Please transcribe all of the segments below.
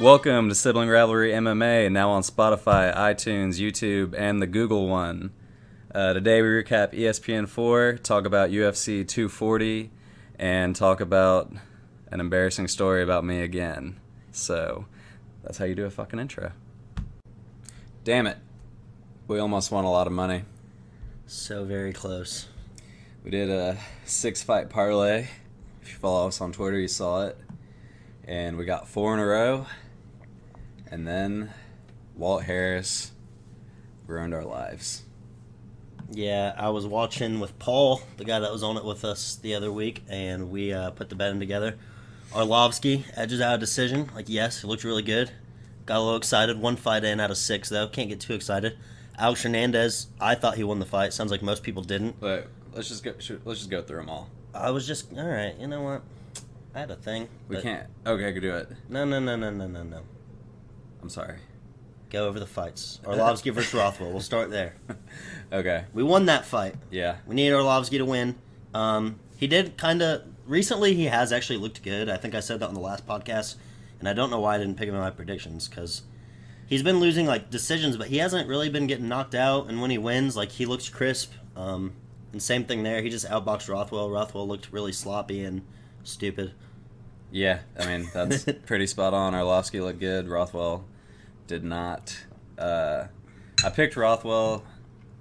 Welcome to Sibling Rivalry MMA, now on Spotify, iTunes, YouTube, and the Google one. Today we recap ESPN 4, talk about UFC 240, and talk about an embarrassing story about me again. So, that's how you do a fucking intro. Damn it. We almost won a lot of money. So very close. We did a 6-fight parlay. If you follow us on Twitter, you saw it. And we got 4 in a row. And then Walt Harris ruined our lives. Yeah, I was watching with Paul, the guy that was on it with us the other week, and we put the bet in together. Arlovsky edges out a decision. Yes, he looked really good. Got a little excited. 1 fight in out of 6, though. Can't get too excited. Alex Hernandez, I thought he won the fight. Sounds like most people didn't. Wait, let's just go through them all. I was just, all right, you know what? I had a thing. We can't. Okay, I could do it. No. I'm sorry. Go over the fights. Arlovsky versus Rothwell. We'll start there. Okay. We won that fight. Yeah. We needed Arlovsky to win. He did kind of... Recently, he has actually looked good. I think I said that on the last podcast. And I don't know why I didn't pick him in my predictions, because he's been losing, decisions, but he hasn't really been getting knocked out. And when he wins, he looks crisp. And same thing there. He just outboxed Rothwell. Rothwell looked really sloppy and stupid. Yeah, I mean, that's pretty spot on. Arlovsky looked good. Rothwell did not. I picked Rothwell.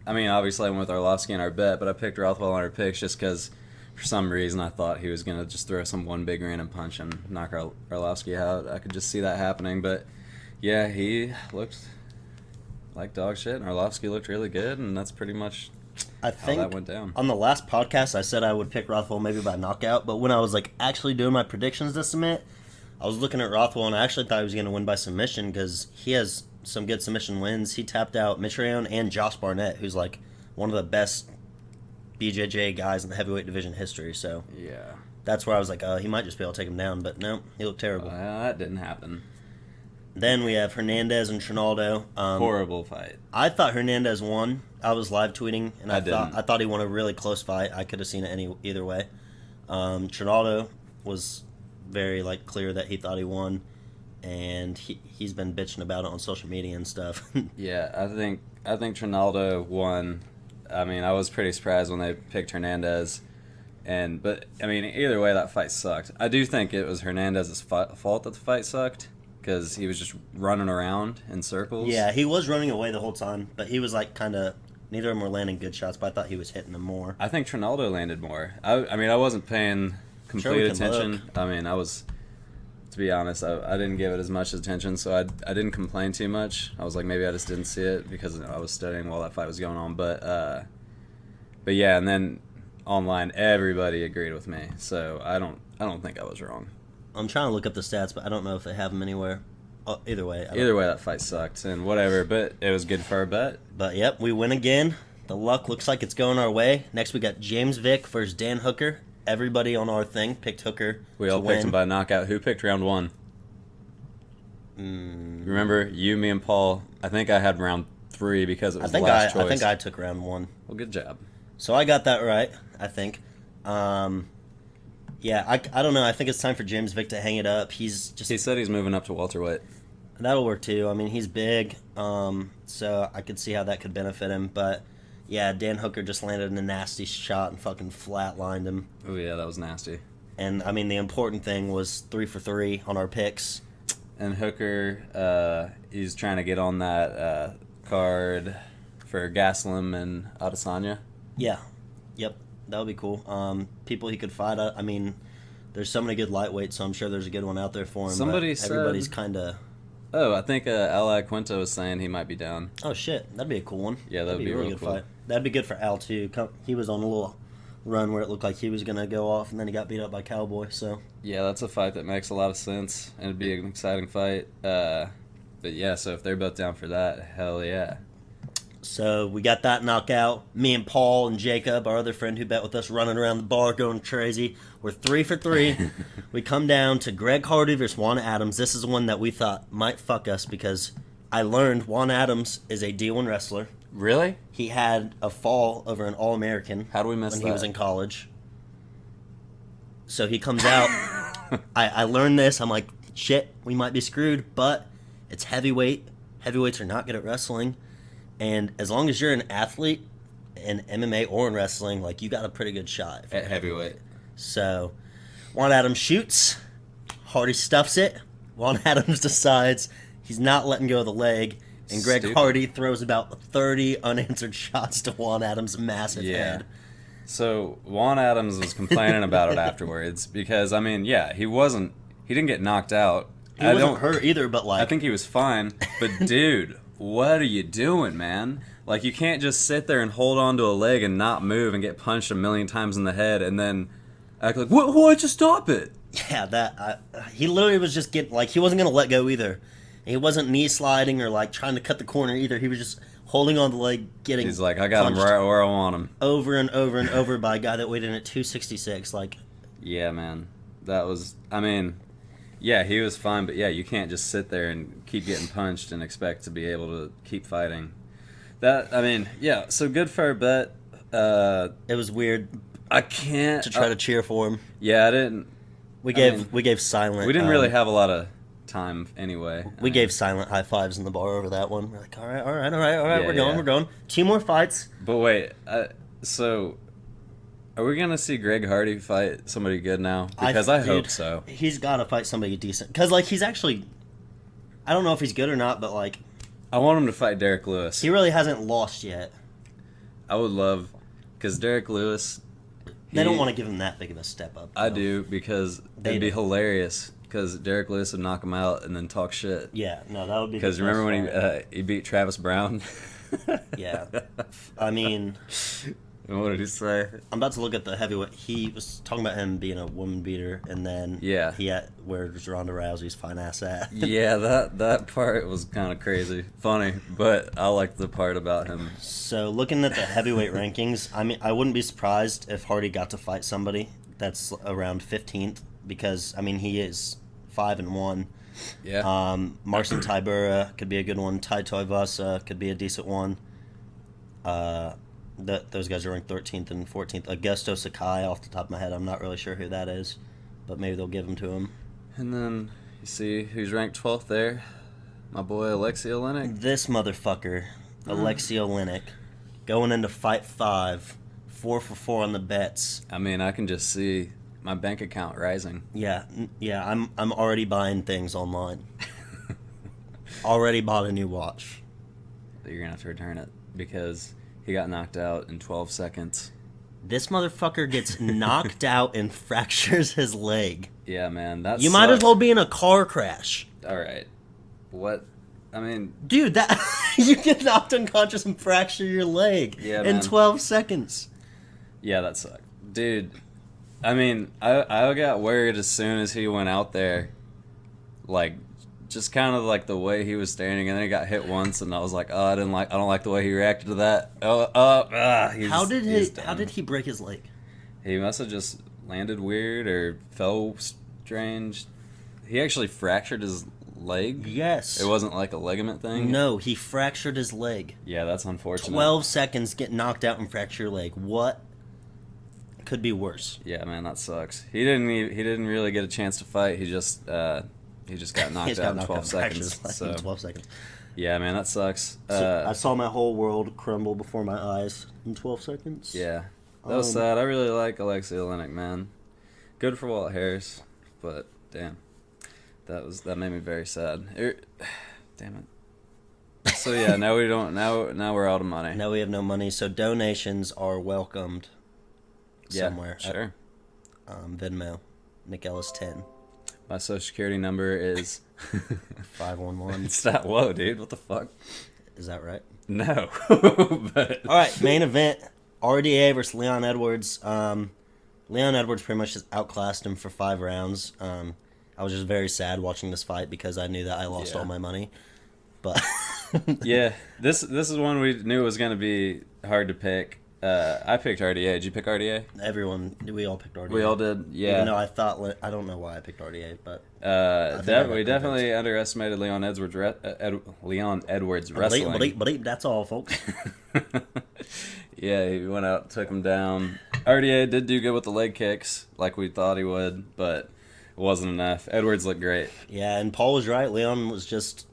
I mean, obviously I went with Arlovsky in our bet, but I picked Rothwell on our picks just because for some reason I thought he was going to just throw one big random punch and knock Arlovsky out. I could just see that happening, but yeah, he looked like dog shit, and Arlovsky looked really good, and that's pretty much how that went down. On the last podcast, I said I would pick Rothwell maybe by knockout, but when I was actually doing my predictions this submit, I was looking at Rothwell, and I actually thought he was going to win by submission because he has some good submission wins. He tapped out Mitrione and Josh Barnett, who's one of the best BJJ guys in the heavyweight division history. So yeah, that's where I was he might just be able to take him down, but no, he looked terrible. That didn't happen. Then we have Hernandez and Trinaldo. Horrible fight. I thought Hernandez won. I was live tweeting, and I thought he won a really close fight. I could have seen it either way. Trinaldo was very clear that he thought he won, and he's been bitching about it on social media and stuff. Yeah, I think Trinaldo won. I mean, I was pretty surprised when they picked Hernandez, but I mean, either way, that fight sucked. I do think it was Hernandez's fault that the fight sucked, because he was just running around in circles. Yeah, he was running away the whole time, but he was kind of... Neither of them were landing good shots, but I thought he was hitting them more. I think Trinaldo landed more. I mean, I wasn't paying complete attention. I mean, I was... To be honest, I didn't give it as much attention, so I didn't complain too much. I was maybe I just didn't see it because I was studying while that fight was going on. But yeah, and then online, everybody agreed with me, so I don't think I was wrong. I'm trying to look up the stats, but I don't know if they have them anywhere. Either way, that fight sucked, and whatever, but it was good for our bet. But, yep, we win again. The luck looks like it's going our way. Next, we got James Vick versus Dan Hooker. Everybody on our thing picked Hooker. We all picked him by knockout. Who picked round 1? Remember, you, me, and Paul. I think I had round 3 because it was the last choice. I think I took round 1. Well, good job. So I got that right, I think. Yeah, I don't know. I think it's time for James Vick to hang it up. He said he's moving up to welterweight. That'll work too. I mean, he's big, so I could see how that could benefit him. But yeah, Dan Hooker just landed in a nasty shot and fucking flatlined him. Oh yeah, that was nasty. And I mean, the important thing was 3 for 3 on our picks. And Hooker, he's trying to get on that card for Gastelum and Adesanya. Yeah, yep. That would be cool. People he could fight. I mean, there's so many good lightweights, so I'm sure there's a good one out there for him. Everybody's kind of... Oh, I think Al Quinto was saying he might be down. Oh, shit. That'd be a cool one. Yeah, that'd be a really good cool fight. That'd be good for Al, too. He was on a little run where it looked like he was going to go off, and then he got beat up by Cowboy, so... Yeah, that's a fight that makes a lot of sense, and it'd be an exciting fight. But yeah, so if they're both down for that, hell yeah. So we got that knockout. Me and Paul and Jacob, our other friend who bet with us, running around the bar going crazy. We're 3 for 3. We come down to Greg Hardy versus Juan Adams. This is one that we thought might fuck us because I learned Juan Adams is a D1 wrestler. Really? He had a fall over an All-American. How do we miss when that? He was in college. So he comes out. I learned this. I'm like, shit, we might be screwed, but it's heavyweight. Heavyweights are not good at wrestling. And as long as you're an athlete in MMA or in wrestling, like, you got a pretty good shot. At heavyweight. So, Juan Adams shoots. Hardy stuffs it. Juan Adams decides he's not letting go of the leg. And Greg Hardy throws about 30 unanswered shots to Juan Adams' massive head. So Juan Adams was complaining about it afterwards because, I mean, yeah, he didn't get knocked out. He wasn't hurt either, but like... I think he was fine. But dude, what are you doing, man? Like, you can't just sit there and hold on to a leg and not move and get punched a million times in the head and then act like, why'd you stop it? Yeah, he literally was just getting, like, he wasn't going to let go either. He wasn't knee sliding or, like, trying to cut the corner either. He was just holding on the leg, getting He's like, I got him right where I want him. Over and over and over by a guy that weighed in at 266. Like, yeah, man. That was, I mean, yeah, he was fine, but yeah, you can't just sit there and keep getting punched and expect to be able to keep fighting. That, I mean, yeah, so good for our bet. It was weird. I can't to try to cheer for him. Yeah, I didn't. We gave silent. We didn't really have a lot of time anyway. We gave silent high fives in the bar over that one. We're like, all right, Yeah, we're going. 2 more fights. But wait, so are we gonna see Greg Hardy fight somebody good now? Because I hope so. He's got to fight somebody decent. Because like he's actually, I don't know if he's good or not, but like, I want him to fight Derek Lewis. He really hasn't lost yet. I would love, because Derek Lewis. They don't want to give him that big of a step up. I do, because it'd be hilarious. Because Derek Lewis would knock him out and then talk shit. Yeah, no, that would be. Because remember when he beat Travis Brown? Yeah, I mean, what did he say? I'm about to look at the heavyweight. He was talking about him being a woman beater, and then where's Ronda Rousey's fine ass at? Yeah, that part was kind of crazy, funny, but I liked the part about him. So looking at the heavyweight rankings, I mean, I wouldn't be surprised if Hardy got to fight somebody that's around 15th. Because, I mean, he is 5-1. Yeah. Marcin Tybura could be a good one. Tai Tuivasa could be a decent one. Those guys are ranked 13th and 14th. Augusto Sakai, off the top of my head, I'm not really sure who that is. But maybe they'll give him to him. And then, you see who's ranked 12th there? My boy, Alexei Oleinik. This motherfucker, Alexei Oleinik, going into Fight 5, 4 for 4 on the bets. I mean, I can just see my bank account rising. Yeah, I'm already buying things online. Already bought a new watch. You're gonna have to return it because he got knocked out in 12 seconds. This motherfucker gets knocked out and fractures his leg. Yeah, man, that's. You might as well be in a car crash. All right, what? I mean, dude, that you get knocked unconscious and fracture your leg in 12 seconds. Yeah, that sucked, dude. I mean, I got worried as soon as he went out there, like, just kind of like the way he was standing, and then he got hit once, and I was like, I don't like the way he reacted to that. How did he break his leg? He must have just landed weird or fell strange. He actually fractured his leg. Yes. It wasn't like a ligament thing. No, he fractured his leg. Yeah, that's unfortunate. 12 seconds, get knocked out and fracture your leg. What? Could be worse. Yeah, man, that sucks. He didn't really get a chance to fight. He just got knocked out in 12 seconds. So 12 seconds. Yeah, man, that sucks. So I saw my whole world crumble before my eyes in 12 seconds. Yeah, that was sad. I really like Alexei Oleinik, man. Good for Walt Harris, but damn, that made me very sad. Damn it. So yeah, now we don't. Now we're out of money. Now we have no money. So donations are welcomed. Somewhere. Sure. Venmo, Nick Ellis 10. My social security number is 511. It's that low, dude. What the fuck? Is that right? No. But... All right, main event: RDA versus Leon Edwards. Leon Edwards pretty much just outclassed him for 5 rounds. I was just very sad watching this fight because I knew that I lost all my money. But yeah, this is one we knew was going to be hard to pick. I picked RDA. Did you pick RDA? We all picked RDA. We all did, yeah. Even though I don't know why I picked RDA, but we definitely underestimated Leon Edwards wrestling. But that's all, folks. Yeah, he went out, took him down. RDA did do good with the leg kicks, like we thought he would, but wasn't enough. Edwards looked great. Yeah, and Paul was right. Leon was just,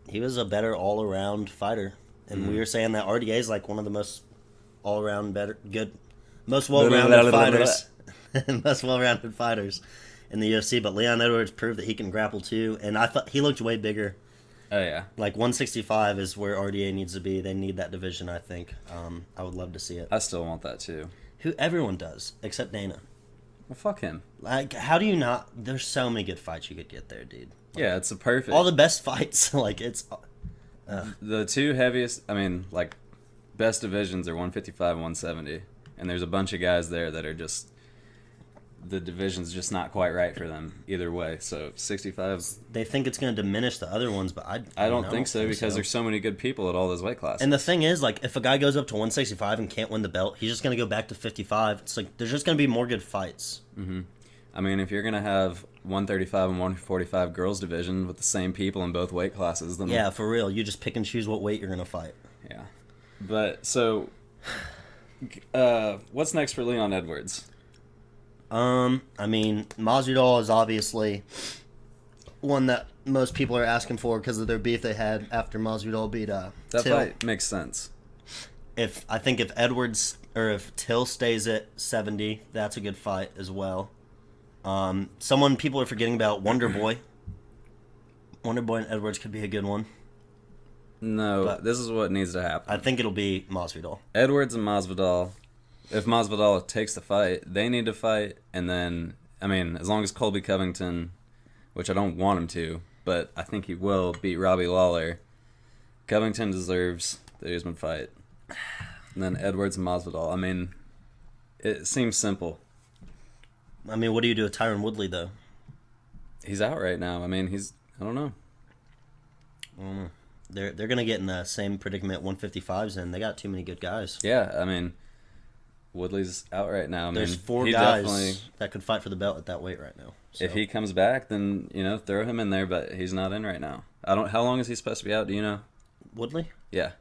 he was a better all-around fighter. And we were saying that RDA is like one of the most all-around most well-rounded fighters. Most well-rounded fighters in the UFC. But Leon Edwards proved that he can grapple too. And I thought he looked way bigger. Oh, yeah. Like 165 is where RDA needs to be. They need that division, I think. I would love to see it. I still want that too. Everyone does, except Dana. Well, fuck him. Like, how do you not? There's so many good fights you could get there, dude. Like, Yeah, it's a perfect. all the best fights. Like, it's. The two heaviest, best divisions are 155 and 170. And there's a bunch of guys there that are just, the division's just not quite right for them either way. So 65. They think it's going to diminish the other ones, but I don't think so because there's so many good people at all those weight classes. And the thing is, like, if a guy goes up to 165 and can't win the belt, he's just going to go back to 55. It's like, there's just going to be more good fights. Mm-hmm. I mean, if you're going to have 135 and 145 girls division with the same people in both weight classes, then... Yeah, for real. You just pick and choose what weight you're going to fight. Yeah. But, so, what's next for Leon Edwards? Masvidal is obviously one that most people are asking for because of their beef they had after Masvidal beat That Till. fight makes sense. If Edwards or if Till stays at 70, that's a good fight as well. Someone people are forgetting about Wonder Boy. Wonder Boy and Edwards could be a good one. No, But this is what needs to happen. I think it'll be Masvidal. Edwards and Masvidal, if Masvidal takes the fight, they need to fight, and then, as long as Colby Covington, which I don't want him to, but I think he will beat Robbie Lawler, Covington deserves the Usman fight. And then Edwards and Masvidal. It seems simple. What do you do with Tyron Woodley, though? He's out right now. I don't know. They're going to get in the same predicament 155s, and they got too many good guys. Yeah, Woodley's out right now. There's four guys that could fight for the belt at that weight right now. So. If he comes back, then, throw him in there, but he's not in right now. How long is he supposed to be out, do you know? Woodley? Yeah.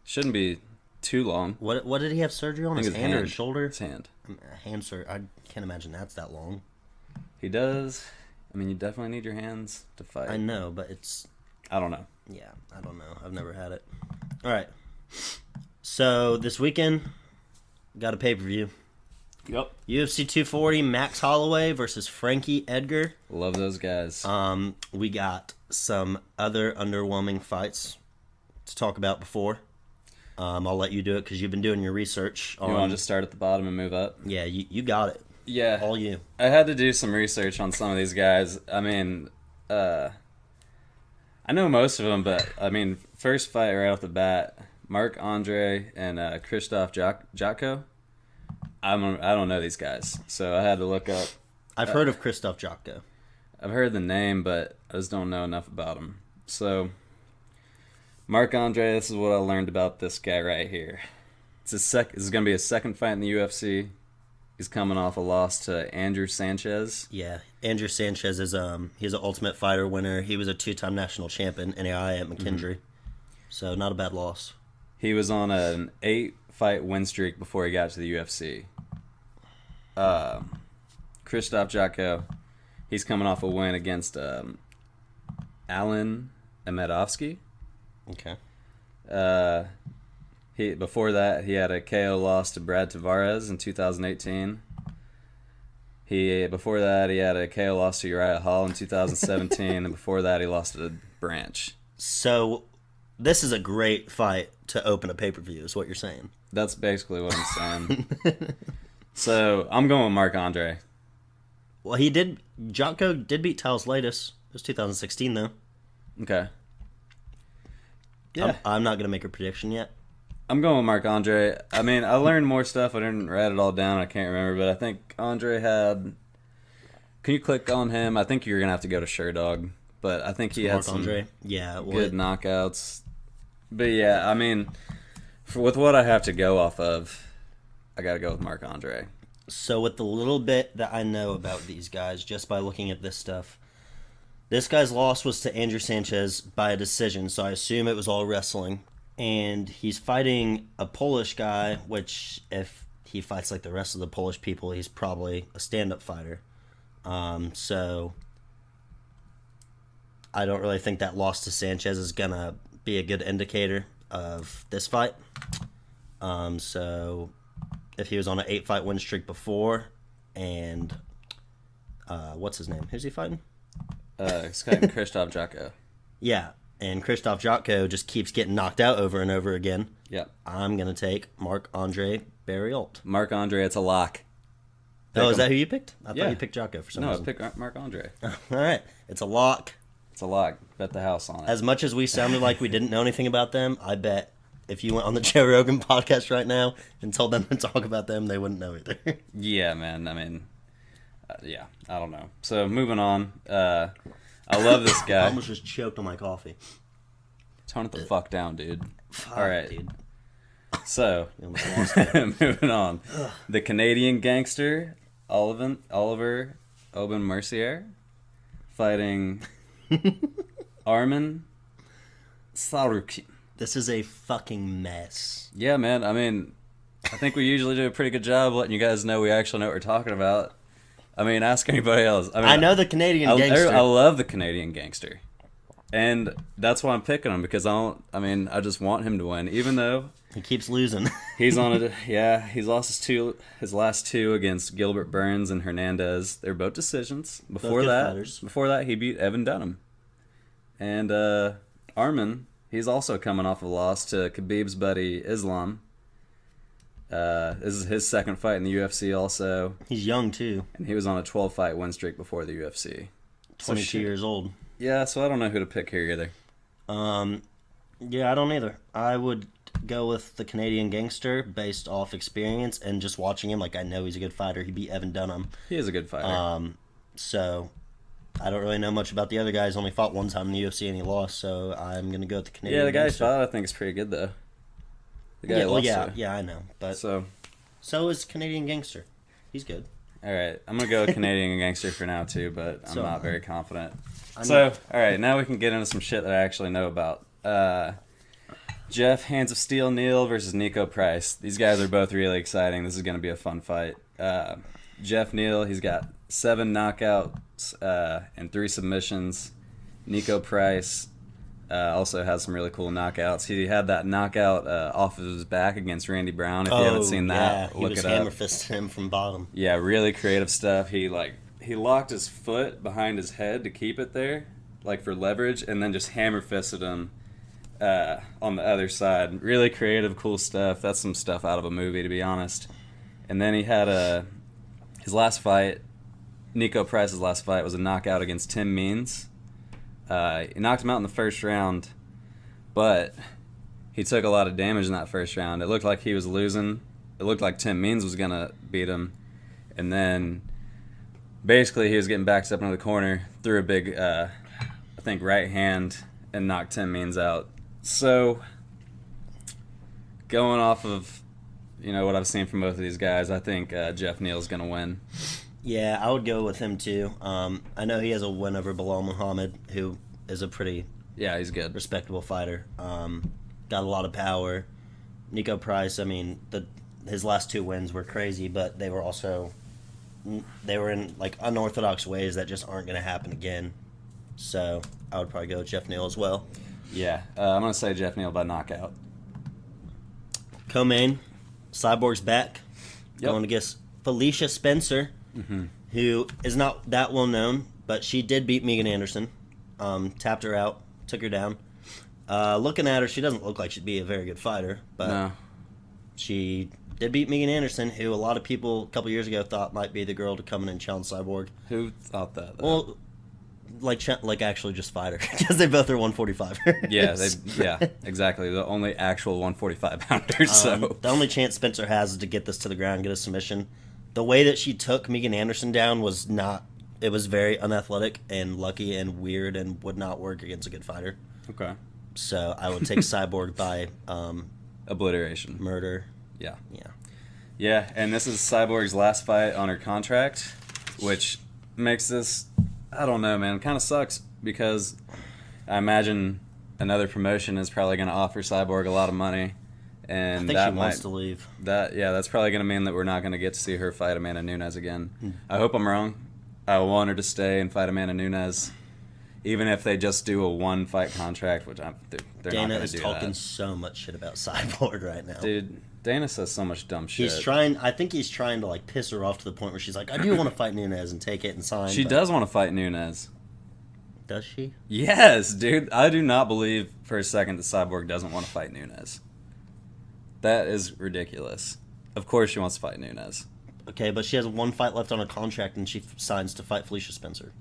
Shouldn't be too long. What did he have surgery on? His hand or his shoulder? His hand. Hand surgery. I can't imagine that's that long. He does. You definitely need your hands to fight. I know, but it's... I don't know. Yeah, I don't know. I've never had it. All right. So, this weekend, got a pay-per-view. Yep. UFC 240, Max Holloway versus Frankie Edgar. Love those guys. We got some other underwhelming fights to talk about before. I'll let you do it because you've been doing your research. You want to just start at the bottom and move up? Yeah, you got it. Yeah. All you. I had to do some research on some of these guys. I know most of them, but, first fight right off the bat, Marc-Andre and Krzysztof Jotko. I don't know these guys, so I had to look up. I've heard of Krzysztof Jotko. I've heard the name, but I just don't know enough about him. So, Marc-Andre, this is what I learned about this guy right here. This is going to be his second fight in the UFC. He's coming off a loss to Andrew Sanchez. Yeah, Andrew Sanchez is he's an Ultimate Fighter winner. He was a 2-time national champion, NAI at McKendree. Mm-hmm. So not a bad loss. He was on an 8-fight win streak before he got to the UFC. Krzysztof Jotko, he's coming off a win against Alan Amedovski. Okay. Before that, he had a KO loss to Brad Tavares in 2018. Before that, he had a KO loss to Uriah Hall in 2017, and before that, he lost to Branch. So, this is a great fight to open a pay-per-view, is what you're saying. That's basically what I'm saying. So, I'm going with Marc-Andre. Well, Jotko did beat Talos Latis. It was 2016, though. Okay. Yeah. I'm not going to make a prediction yet. I'm going with Marc-Andre. I learned more stuff. I didn't write it all down. I can't remember, but I think Andre had... Can you click on him? I think you're going to have to go to Sherdog, but I think he had some good knockouts. But yeah, with what I have to go off of, I got to go with Marc-Andre. So with the little bit that I know about these guys, just by looking at this stuff, this guy's loss was to Andrew Sanchez by a decision, so I assume it was all wrestling. And he's fighting a Polish guy, which if he fights like the rest of the Polish people, he's probably a stand-up fighter. So I don't really think that loss to Sanchez is going to be a good indicator of this fight. So if he was on an 8-fight win streak before, and what's his name? Who's he fighting? He's fighting Krzysztof Jotko. Yeah, and Krzysztof Jotko just keeps getting knocked out over and over again. Yep. I'm going to take Marc-Andre Barriault. Marc-Andre, it's a lock. Is that who you picked? I Yeah. thought you picked Jotko for some reason. No, I picked Marc-Andre. All right, it's a lock. It's a lock. Bet the house on it. As much as we sounded like we didn't know anything about them, I bet if you went on the Joe Rogan podcast right now and told them to talk about them, they wouldn't know either. Yeah, man. I mean, yeah, I don't know. So moving on. I love this guy. I almost just choked on my coffee. Tone it the fuck down, dude. Fuck, All right. dude. So, You almost lost it. moving on. The Canadian gangster, Oliver Aubin-Mercier, fighting Arman Tsarukyan. This is a fucking mess. Yeah, man. I mean, I think we usually do a pretty good job letting you guys know we actually know what we're talking about. I mean, ask anybody else. I mean, I know the Canadian gangster. I love the Canadian gangster. And that's why I'm picking him, because I just want him to win, even though He keeps losing. he's he's lost his last two against Gilbert Burns and Hernandez. They're both decisions. Before good that, fighters. he beat Evan Dunham. And Arman, he's also coming off a loss to Khabib's buddy Islam. This is his second fight in the UFC also, He's young, too. and he was on a 12-fight win streak before the UFC. 22 years old. Yeah, so I don't know who to pick here either. Yeah, I don't either. I would go with the Canadian gangster based off experience and just watching him. Like, I know he's a good fighter. He beat Evan Dunham. He is a good fighter. So I don't really know much about the other guys. Only fought one time in the UFC and he lost. So I'm going to go with the Canadian Yeah, the guy he gangster. fought, I think, is pretty good, though. The guy he Yeah, well, lost yeah, to. yeah, I know. But So, so is Canadian gangster. He's good. all right. I'm going to go with Canadian Gangster for now, too, but I'm So- not very confident. I So, all right, now we can get into some shit that I actually know about. Jeff Hands of Steel Neal versus Nico Price. These guys are both really exciting. This is going to be a fun fight. Jeff Neal, he's got 7 knockouts and 3 submissions. Nico Price also has some really cool knockouts. He had that knockout off of his back against Randy Brown. If you haven't seen that, he look was it up. hammer fisting him from bottom. Yeah, really creative stuff. He locked his foot behind his head to keep it there, like for leverage, and then just hammer fisted him on the other side. Really creative, cool stuff. That's some stuff out of a movie, to be honest. And then he had his last fight, Nico Price's last fight, was a knockout against Tim Means. He knocked him out in the first round, but he took a lot of damage in that first round. It looked like he was losing. It looked like Tim Means was going to beat him. And then basically he was getting backed up into the corner, threw a big, I think, right hand and knocked Tim Means out. So going off of, what I've seen from both of these guys, I think Jeff Neal's going to win. Yeah, I would go with him too. I know he has a win over Bilal Muhammad, who is a pretty Yeah, he's good. respectable fighter. Got a lot of power. Nico Price, I mean, his last 2 wins were crazy, but they were in like unorthodox ways that just aren't going to happen again. So I would probably go with Jeff Neal as well. Yeah, I'm going to say Jeff Neal by knockout. Co-main, Cyborg's back, Yep. going against Felicia Spencer, who is not that well known, but she did beat Megan Anderson. Tapped her out, took her down. Looking at her, she doesn't look like she'd be a very good fighter, but No. she did beat Megan Anderson, who a lot of people a couple years ago thought might be the girl to come in and challenge Cyborg. Who thought that? Well, like actually just fight her, because they both are 145. Yeah, exactly. The only actual 145 pounders. So The only chance Spencer has is to get this to the ground, get a submission. The way that she took Megan Anderson down was not. It was very unathletic and lucky and weird and would not work against a good fighter. okay, So I would take Cyborg by obliteration. murder. Yeah, Yeah. yeah, and this is Cyborg's last fight on her contract, which makes this. I don't know, man. It kind of sucks because I imagine another promotion is probably going to offer Cyborg a lot of money, and I think that she might wants to leave. that's probably going to mean that we're not going to get to see her fight Amanda Nunes again. I hope I'm wrong. I want her to stay and fight Amanda Nunes, even if they just do a 1-fight contract, which they're not Dana going is to do talking that. so much shit about Cyborg right now. Dude, Dana says so much dumb shit. I think he's trying to like piss her off to the point where she's like, I do want to fight Nunes and take it and sign. She does want to fight Nunes. Does she? Yes, dude. I do not believe for a second that Cyborg doesn't want to fight Nunes. That is ridiculous. Of course she wants to fight Nunes. Okay, but she has 1 fight left on her contract and she signs to fight Felicia Spencer.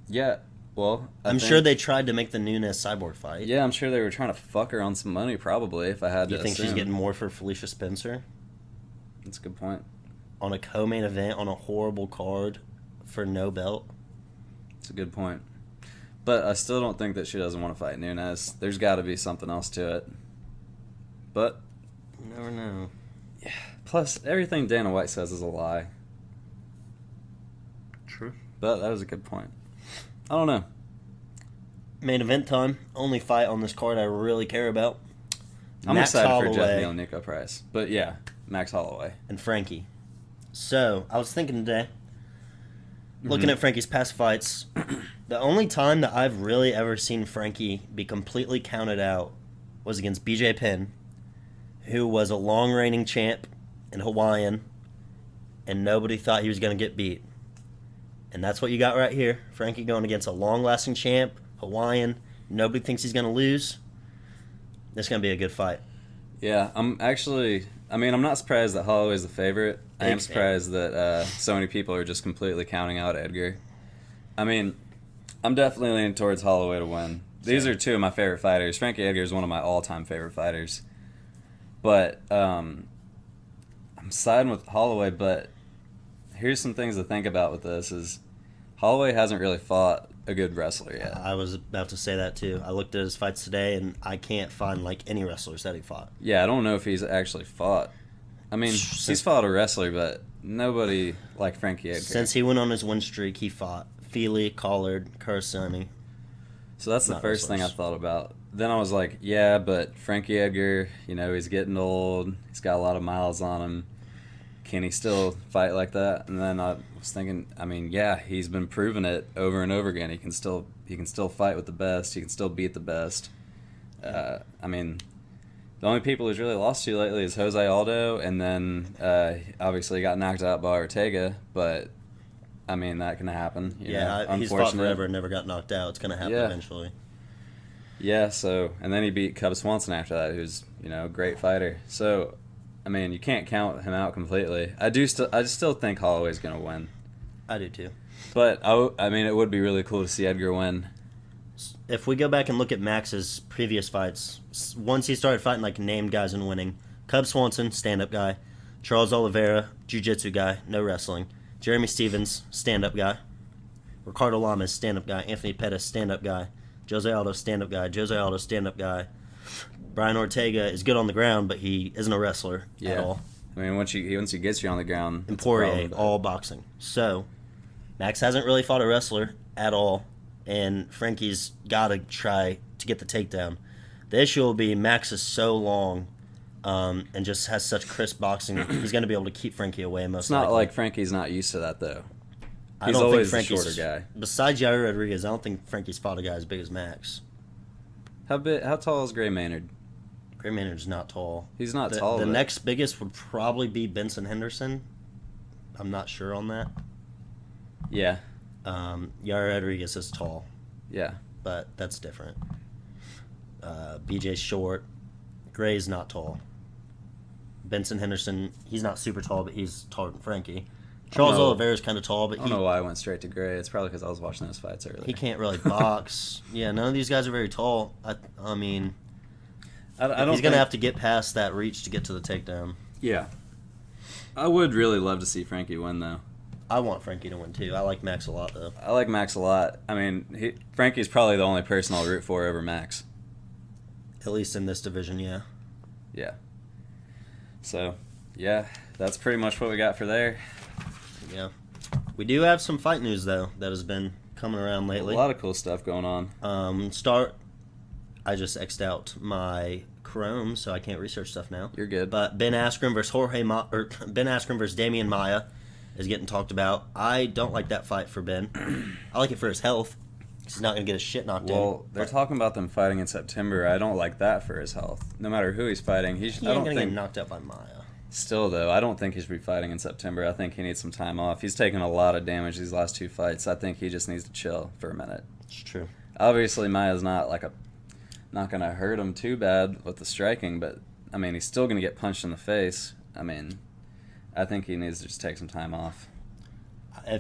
Yeah, well, I'm sure they tried to make the Nunes Cyborg fight. Yeah, I'm sure they were trying to fuck her on some money, probably, if I had to You think assume. she's getting more for Felicia Spencer? That's a good point. On a co-main event, on a horrible card for no belt? That's a good point. But I still don't think that she doesn't want to fight Nunes. There's got to be something else to it. But You never know. yeah. Plus, everything Dana White says is a lie. True. But that was a good point. I don't know. Main event time. Only fight on this card I really care about. I'm Max excited Holloway for Jeff Neal and Nico Price. But yeah, Max Holloway. and Frankie. So, I was thinking today, looking at Frankie's past fights, the only time that I've really ever seen Frankie be completely counted out was against BJ Penn, who was a long reigning champ in Hawaiian, and nobody thought he was going to get beat. And that's what you got right here. Frankie going against a long lasting champ, Hawaiian. Nobody thinks he's going to lose. This is going to be a good fight. Yeah, I'm not surprised that Holloway's the favorite. I am surprised that so many people are just completely counting out Edgar. I mean, I'm definitely leaning towards Holloway to win. These are two of my favorite fighters. Frankie Edgar is one of my all-time favorite fighters. But I'm siding with Holloway, but here's some things to think about with this is Holloway hasn't really fought a good wrestler yet. I was about to say that too. I looked at his fights today, and I can't find like any wrestlers that he fought. Yeah, I don't know if he's actually fought. I mean, he's fought a wrestler, but nobody like Frankie Edgar. Since he went on his win streak, he fought Feely, Collard, Karasami. So that's the first thing I thought about. Then I was like, yeah, but Frankie Edgar, he's getting old. He's got a lot of miles on him. Can he still fight like that? And then I was thinking, yeah, he's been proving it over and over again. He can still fight with the best. He can still beat the best. The only people he's really lost to lately is Jose Aldo, and then obviously he got knocked out by Ortega. But that can happen. He's fought forever and never got knocked out. It's going to happen eventually. Yeah. So, and then he beat Cub Swanson after that, who's a great fighter. So, you can't count him out completely. I just still think Holloway's going to win. I do too. But it would be really cool to see Edgar win. If we go back and look at Max's previous fights, once he started fighting like named guys and winning, Cub Swanson, stand-up guy, Charles Oliveira, jiu-jitsu guy, no wrestling, Jeremy Stevens, stand-up guy, Ricardo Lamas, stand-up guy, Anthony Pettis, stand-up guy, Jose Aldo, stand-up guy, Jose Aldo, stand-up guy. Brian Ortega is good on the ground, but he isn't a wrestler at all. Once he gets you on the ground, and Poirier, all boxing. So, Max hasn't really fought a wrestler at all, and Frankie's got to try to get the takedown. The issue will be Max is so long and just has such crisp boxing. He's going to be able to keep Frankie away most It's not like Frankie's not used to that, though. I don't always think Frankie's a shorter guy. Besides Yair Rodriguez, I don't think Frankie's fought a guy as big as Max. How tall is Gray Maynard? Gray Maynard's not tall. He's not tall. The next biggest would probably be Benson Henderson. I'm not sure on that. Yeah. Yair Rodriguez is tall. Yeah. But that's different. BJ's short. Gray's not tall. Benson Henderson, he's not super tall, but he's taller than Frankie. Charles Oliveira's kind of tall, but I don't know why I went straight to Gray. It's probably because I was watching those fights earlier. He can't really box. Yeah, none of these guys are very tall. I don't he's going to have to get past that reach to get to the takedown. Yeah. I would really love to see Frankie win, though. I want Frankie to win, too. I like Max a lot, though. I like Max a lot. Frankie's probably the only person I'll root for over Max. At least in this division, yeah. Yeah. So, yeah, that's pretty much what we got for there. Yeah. We do have some fight news, though, that has been coming around lately. A lot of cool stuff going on. I just X'd out my Chrome, so I can't research stuff now. You're good. But Ben Askren versus Damian Maia is getting talked about. I don't like that fight for Ben. I like it for his health. He's not going to get his shit knocked in. Well, they're talking about them fighting in September. I don't like that for his health. No matter who he's fighting, he ain't going to get knocked out by Maya. Still, though, I don't think he should be fighting in September. I think he needs some time off. He's taken a lot of damage these last 2 fights. I think he just needs to chill for a minute. It's true. Obviously, Maya's not going to hurt him too bad with the striking, but, I mean, he's still going to get punched in the face. I mean, I think he needs to just take some time off.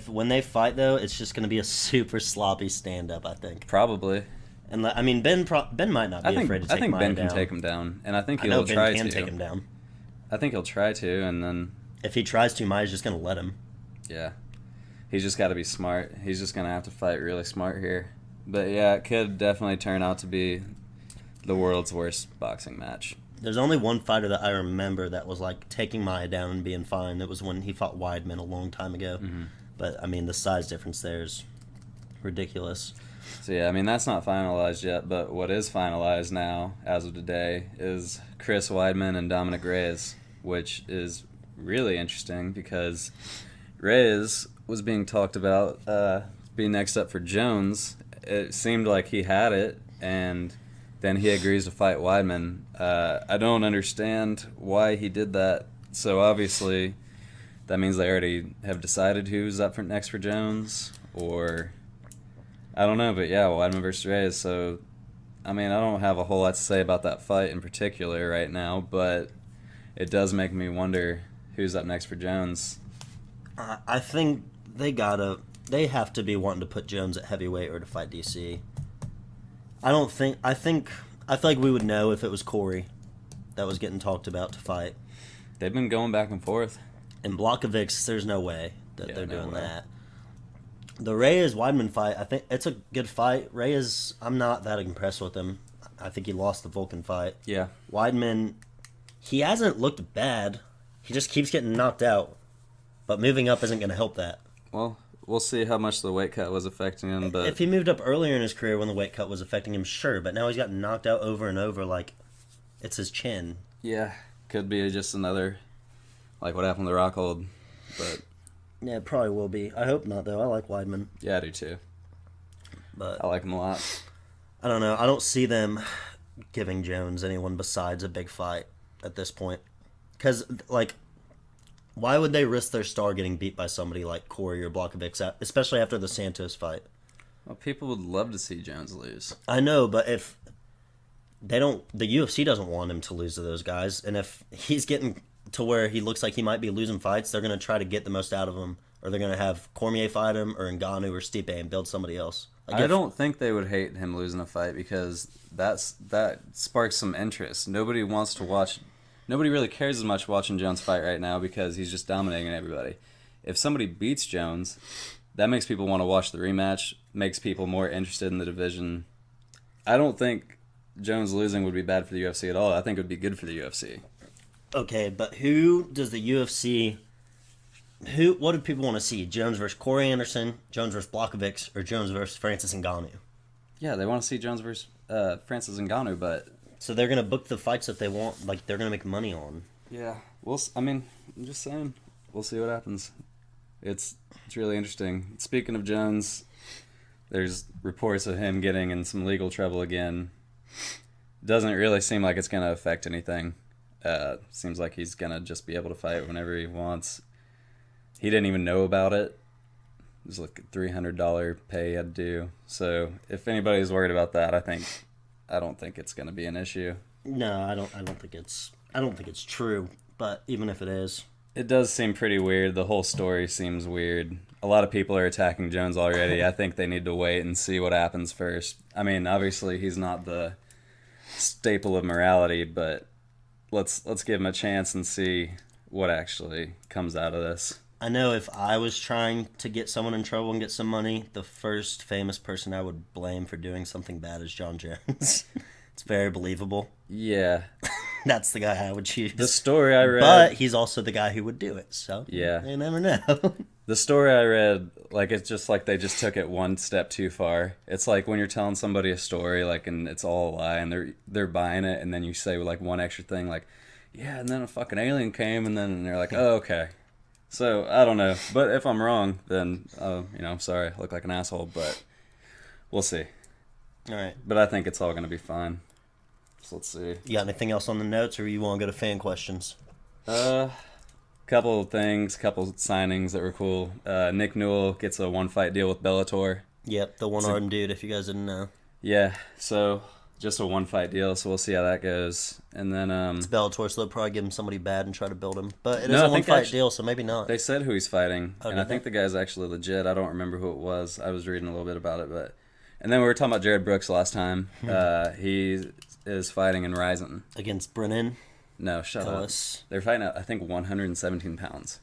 When they fight, though, it's just going to be a super sloppy stand-up, I think. Probably. And I mean, Ben might not be afraid to take Maya down. I think Ben can take him down, and I think he'll try to. Ben can take him down. I think he'll try to, and then... If he tries to, Maya's just going to let him. Yeah. He's just got to be smart. He's just going to have to fight really smart here. But, yeah, it could definitely turn out to be the world's worst boxing match. There's only one fighter that I remember that was, like, taking Maya down and being fine. It was when he fought Weidman a long time ago. Mm-hmm. But, I mean, the size difference there is ridiculous. So, yeah, I mean, that's not finalized yet, but what is finalized now, as of today, is Chris Weidman and Dominic Reyes, which is really interesting because Reyes was being talked about being next up for Jones. It seemed like he had it, and then he agrees to fight Weidman. I don't understand why he did that. So, obviously, that means they already have decided who's up for next for Jones, or... I don't know, but yeah, Weidman versus Reyes. So, I mean, I don't have a whole lot to say about that fight in particular right now, but it does make me wonder who's up next for Jones. I think they have to be wanting to put Jones at heavyweight or to fight DC. I feel like we would know if it was Corey that was getting talked about to fight. They've been going back and forth. And Blachowicz, there's no way that they're doing that. The Reyes-Weidman fight, I think it's a good fight. Reyes, I'm not that impressed with him. I think he lost the Vulcan fight. Yeah. Weidman, he hasn't looked bad. He just keeps getting knocked out. But moving up isn't going to help that. Well, we'll see how much the weight cut was affecting him. But if he moved up earlier in his career when the weight cut was affecting him, sure. But now he's gotten knocked out over and over like it's his chin. Yeah. Could be just another, like what happened to Rockhold. But... Yeah, it probably will be. I hope not, though. I like Weidman. Yeah, I do, too. But I like him a lot. I don't know. I don't see them giving Jones anyone besides a big fight at this point. Because, like, why would they risk their star getting beat by somebody like Corey or Blachowicz, especially after the Santos fight? Well, people would love to see Jones lose. I know, but if they don't... The UFC doesn't want him to lose to those guys. And if he's getting... to where he looks like he might be losing fights, they're going to try to get the most out of him, or they're going to have Cormier fight him, or Ngannou or Stipe and build somebody else. I don't think they would hate him losing a fight because that sparks some interest. Nobody wants to watch. Nobody really cares as much watching Jones fight right now because he's just dominating everybody. If somebody beats Jones, that makes people want to watch the rematch, makes people more interested in the division. I don't think Jones losing would be bad for the UFC at all. I think it would be good for the UFC. Okay, but who does the UFC... What do people want to see? Jones versus Corey Anderson, Jones versus Blachowicz, or Jones versus Francis Ngannou? Yeah, they want to see Jones versus Francis Ngannou, but... So they're going to book the fights that they want, like they're going to make money on. Yeah, I'm just saying, we'll see what happens. It's really interesting. Speaking of Jones, there's reports of him getting in some legal trouble again. Doesn't really seem like it's going to affect anything. Seems like he's going to just be able to fight whenever he wants. He didn't even know about it. It was like a $300 pay he had to do. So if anybody's worried about that, I don't think it's going to be an issue. No, I don't think it's true, but even if it is, it does seem pretty weird. The whole story seems weird. A lot of people are attacking Jones already. I think they need to wait and see what happens first. I mean, obviously he's not the staple of morality, but let's give him a chance and see what actually comes out of this. I know if I was trying to get someone in trouble and get some money, the first famous person I would blame for doing something bad is John Jones. It's very believable. Yeah. That's the guy I would choose. The story I read... But he's also the guy who would do it, so yeah, you never know. The story I read, like, it's just like they just took it one step too far. It's like when you're telling somebody a story, like, and it's all a lie, and they're buying it, and then you say, like, one extra thing, like, yeah, and then a fucking alien came, and then they're like, oh, okay. So, I don't know. But if I'm wrong, then, I'm sorry. I look like an asshole, but we'll see. All right. But I think it's all going to be fine. So, let's see. You got anything else on the notes, or you want to go to fan questions? Couple of things, couple of signings that were cool. Nick Newell gets a one-fight deal with Bellator. Yep, the one-armed dude, if you guys didn't know. Yeah, so just a one-fight deal, so we'll see how that goes. And then it's Bellator, so they'll probably give him somebody bad and try to build him. But it is No, a one-fight deal, so maybe not. They said who he's fighting, and I think they? the guy's actually legit. I don't remember who it was. I was reading a little bit about it, but... And then we were talking about Jared Brooks last time. He is fighting in Ryzen. Against Brennan. No, shut Ellis. up. They're fighting at, I think, 117 pounds.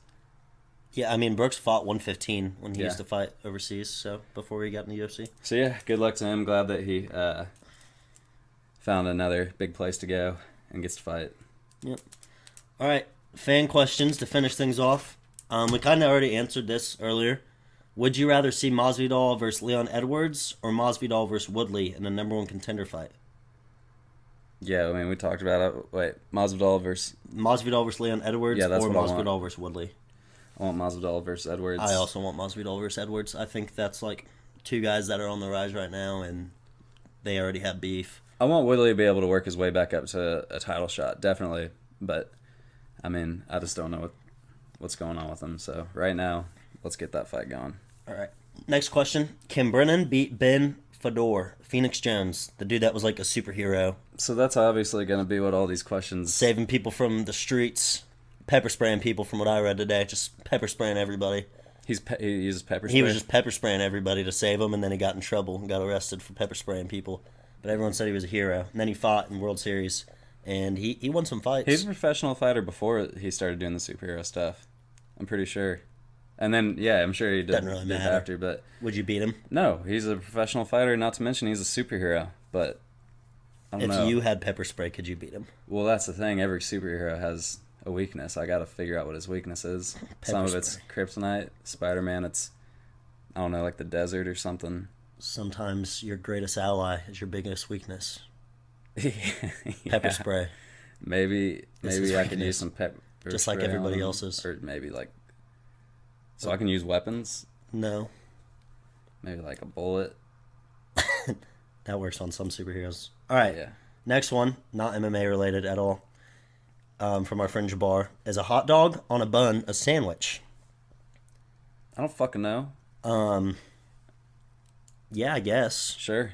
Yeah, I mean, Brooks fought 115 when he Yeah. used to fight overseas, so before he got in the UFC. So, yeah, good luck to him. Glad that he found another big place to go and gets to fight. Yep. All right, fan questions to finish things off. We kind of already answered this earlier. Would you rather see Masvidal versus Leon Edwards or Masvidal versus Woodley in a number one contender fight? Yeah, I mean, we talked about it. Wait, Masvidal versus... Masvidal versus Leon Edwards Yeah, that's or what I want. Masvidal versus Woodley? I want Masvidal versus Edwards. I also want Masvidal versus Edwards. I think that's like two guys that are on the rise right now, and they already have beef. I want Woodley to be able to work his way back up to a title shot, definitely. But, I mean, I just don't know what's going on with him. So, right now, let's get that fight going. All right. Next question. Can Brennan beat Ben Fedor, Phoenix Jones, the dude that was like a superhero? So that's obviously going to be what all these questions... Saving people from the streets, pepper spraying people from what I read today, just pepper spraying everybody. He uses pepper spray? He was just pepper spraying everybody to save them, and then he got in trouble and got arrested for pepper spraying people. But everyone said he was a hero. And then he fought in World Series, and he won some fights. He was a professional fighter before he started doing the superhero stuff. I'm pretty sure. And then, yeah, I'm sure he Doesn't really did matter. after, but... Would you beat him? No, he's a professional fighter, not to mention he's a superhero, but... I don't know. If you had pepper spray, could you beat him? Well, that's the thing. Every superhero has a weakness. I got to figure out what his weakness is. Some of it's kryptonite. Spider-Man, it's, I don't know, like the desert or something. Sometimes your greatest ally is your biggest weakness. Yeah. Pepper spray. Maybe This is I could weakness. use some pepper Just like spray everybody on him, else's. or maybe like, so I can use weapons. No. Maybe like a bullet. That works on some superheroes. All right. Yeah. Next one, not MMA related at all. From our friend Jabbar. Is a hot dog on a bun a sandwich? I don't fucking know. Yeah, I guess. Sure,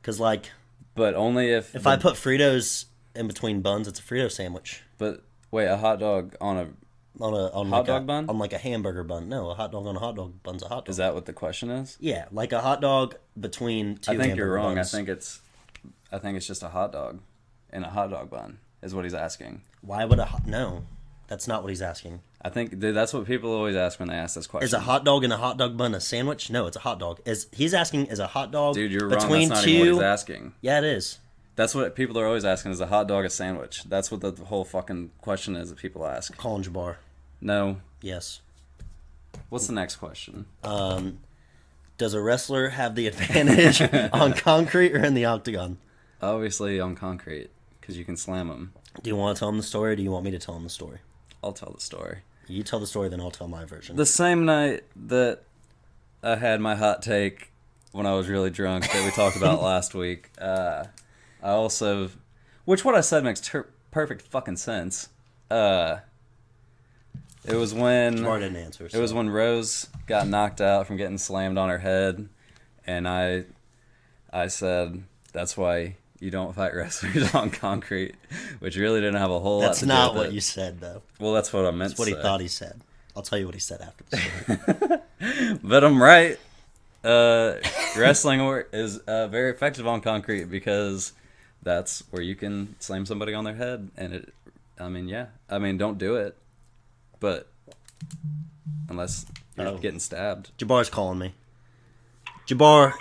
Because, like, but only if I put Fritos in between buns, it's a Frito sandwich. But wait, a hot dog on a... On Hot like dog a, bun? On like a hamburger bun. No, a hot dog on a hot dog bun's a hot dog. Is that what the question is? Yeah, like a hot dog between two I think hamburger you're wrong. buns. I think it's just a hot dog in a hot dog bun is what he's asking. Why would no, that's not what he's asking. I think that's what people always ask when they ask this question. Is a hot dog in a hot dog bun a sandwich? No, it's a hot dog. Is a hot dog Dude, you're wrong. between That's not two? even what he's asking. Yeah, it is. That's what people are always asking, is a hot dog a sandwich? That's what the whole fucking question is that people ask. Colin Jabbar. No. Yes. What's the next question? Does a wrestler have the advantage on concrete or in the octagon? Obviously on concrete, because you can slam them. Do you want to tell him the story or do you want me to tell him the story? I'll tell the story. You tell the story, then I'll tell my version. The same night that I had my hot take when I was really drunk that we talked about last week, I also... Which what I said makes perfect fucking sense. It was when... Jabbar didn't answer. It was when Rose got knocked out from getting slammed on her head, and I said, that's why you don't fight wrestlers on concrete, which really didn't have a whole lot to do with it. That's not what you said, though. Well, that's what I meant That's what to he say. thought he said. I'll tell you what he said after the story. But I'm right. Wrestling is very effective on concrete because that's where you can slam somebody on their head. And don't do it. But unless you're getting stabbed. Jabbar's calling me. Jabbar,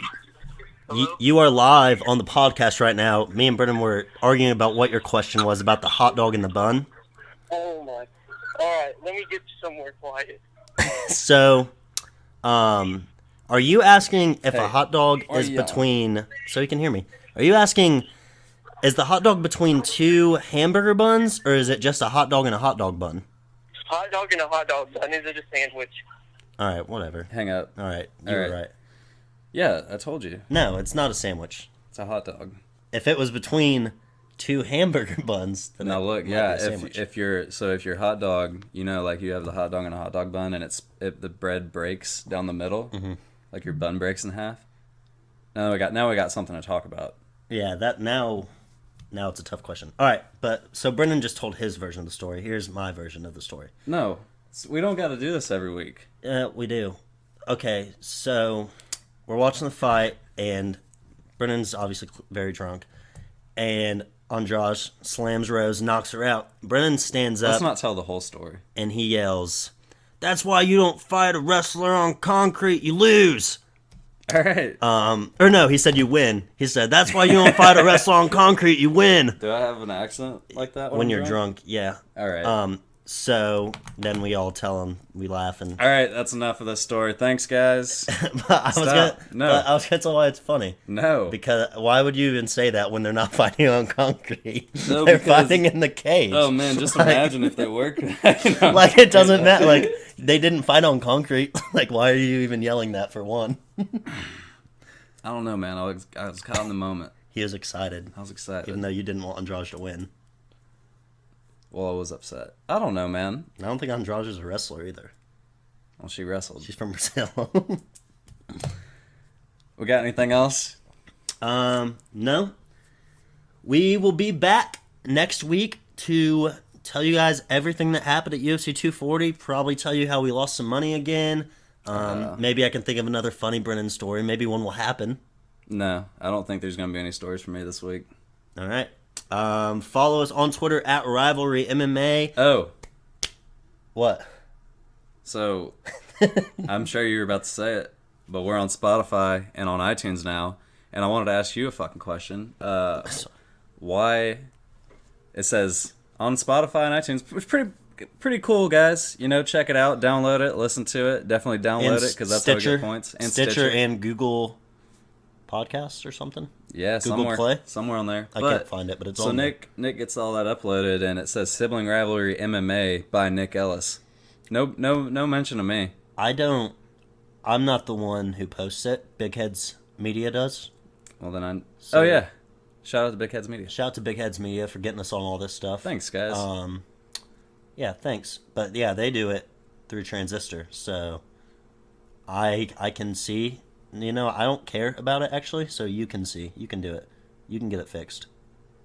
you are live on the podcast right now. Me and Brennan were arguing about what your question was about the hot dog in the bun. Oh my. Alright, let me get somewhere quiet. So, are you asking if a hot dog is yeah. between... So you can hear me. Are you asking, is the hot dog between two hamburger buns, or is it just a hot dog and a hot dog bun? hot dog and a hot dog bun. Is it a sandwich? All right, whatever. Hang up. All right, you All were right. right. Yeah, I told you. No, it's not a sandwich. It's a hot dog. If it was between two hamburger buns, then Now it look, might yeah, be a sandwich. if your hot dog, like you have the hot dog and a hot dog bun, and if the bread breaks down the middle, like your bun breaks in half. Now we got something to talk about. Yeah, that now it's a tough question. All right, but so Brennan just told his version of the story. Here's my version of the story. No, we don't got to do this every week. We do. Okay, so we're watching the fight, and Brennan's obviously very drunk, and Andrade slams Rose, knocks her out. Brennan stands up. Let's not tell the whole story. And he yells, "That's why you don't fight a wrestler on concrete. You lose." All right. Or no, he said you win. He said, "That's why you don't fight a wrestler on concrete. You win." Do I have an accent like that When you're drunk, yeah. All right. So then we all tell him, we laugh, and All right, that's enough of this story. Thanks, guys. I was gonna tell why it's funny. No. Because why would you even say that when they're not fighting on concrete? No, They're because- fighting in the cage. Oh man, just imagine if they were. Like it doesn't matter. Like they didn't fight on concrete. Like why are you even yelling that for one? I don't know, man. I was caught in the moment. He was excited, I was excited. even though you didn't want Andrade to win. Well, I was upset. I don't know, man. I don't think Andrade is a wrestler either. Well, she wrestled. She's from Brazil. We got anything else? No. We will be back next week to tell you guys everything that happened at UFC 240. Probably tell you how we lost some money again. Maybe I can think of another funny Brennan story. Maybe one will happen. No, I don't think there's going to be any stories for me this week. All right. Follow us on Twitter at Rivalry MMA. Oh, What? so I'm sure you were about to say it, but we're on Spotify and on iTunes now, and I wanted to ask you a fucking question. Why it says on Spotify and iTunes, which is pretty cool, guys. Check it out, download it, listen to it. Definitely download it because that's Stitcher, how we get points. And Stitcher and Google Podcasts or something. Yeah, Google Play? somewhere on there. I can't find it, but it's so on there. Nick gets all that uploaded, and it says Sibling Rivalry MMA by Nick Ellis. No mention of me. I'm not the one who posts it. Big Heads Media does. Well, then So- oh yeah, shout out to Big Heads Media. Shout out to Big Heads Media for getting us on all this stuff. Thanks, guys. Yeah, thanks. But yeah, they do it through Transistor, so I can see. I don't care about it actually, so you can see. You can do it. You can get it fixed.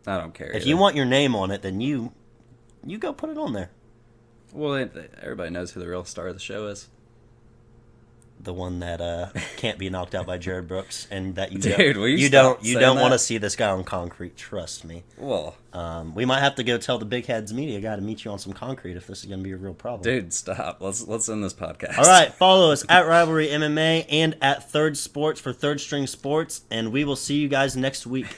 I don't care. If you want your name on it, then you go put it on there. well, everybody knows who the real star of the show is. The one that can't be knocked out by Jared Brooks, and that you Dude, will you you stop don't you saying don't that? want to see this guy on concrete. Trust me. Well, We might have to go tell the Big Heads Media guy to meet you on some concrete if this is going to be a real problem. dude, stop. Let's end this podcast. All right, follow us at Rivalry MMA and at Third Sports for Third String Sports, and we will see you guys next week.